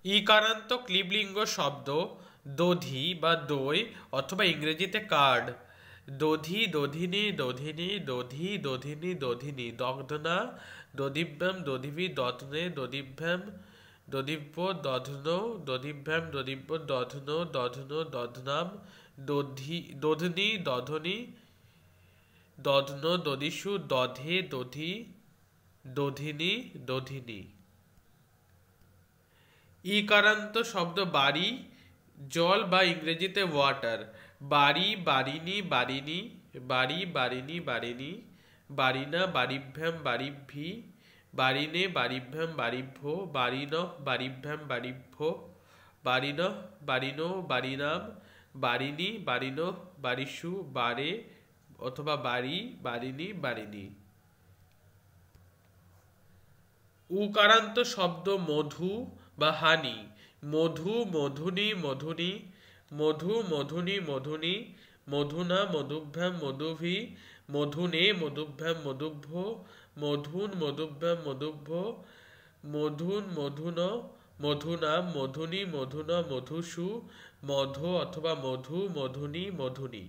ইকারান্ত ক্লিবলিঙ্গ শব্দ দধি বা দই অথবা ইংরেজিতে কার্ড। দধি দধিনী দধিনী দধি দধিনী দধিনী দগ্ধনা দধিভ্যাম দধিভি দধ্নে দধিভ্যাম দধিভ্য দধ্ন দধিভ্যাম দধিভ্য দধ্ন দধ্ন দধ্নাম দধি দধ্নি দধনি দধ্ন দধিষু দধে দধি দধিনী দধিনী। ইকারান্ত শব্দ বাড়ি জল বা ইংরেজিতে ওয়াটার। বাড়ি বাড়িনি বাড়িনি বাড়ি বাড়িনি বাড়িনি বাড়িনা বাড়িভ্যাম বাড়িভ্যি বাড়িনে বাড়িভ্যাম বাড়িভ্য বাড়িনঃ বাড়িভ্যাম বাড়িভ্য বাড়িনঃ বাড়িনো বাড়িনাম বাড়িনি বাড়িনঃ বাড়িষু বাড়ে অথবা বাড়ি বাড়িনি বাড়িনি। উকারান্ত শব্দ মধু বা হানি। মধু মধুনি মধুনি মধু মধুনি মধুনি মধুনা মধুভ্যাম মধুভি মধুনে মধুভ্যাম মধুভ্য মধুন মধুভ্যাম মধুভ্য মধুন মধুন মধুনাম মধুনি মধুন মধুষু মধু অথবা মধু মধুনি মধুনি।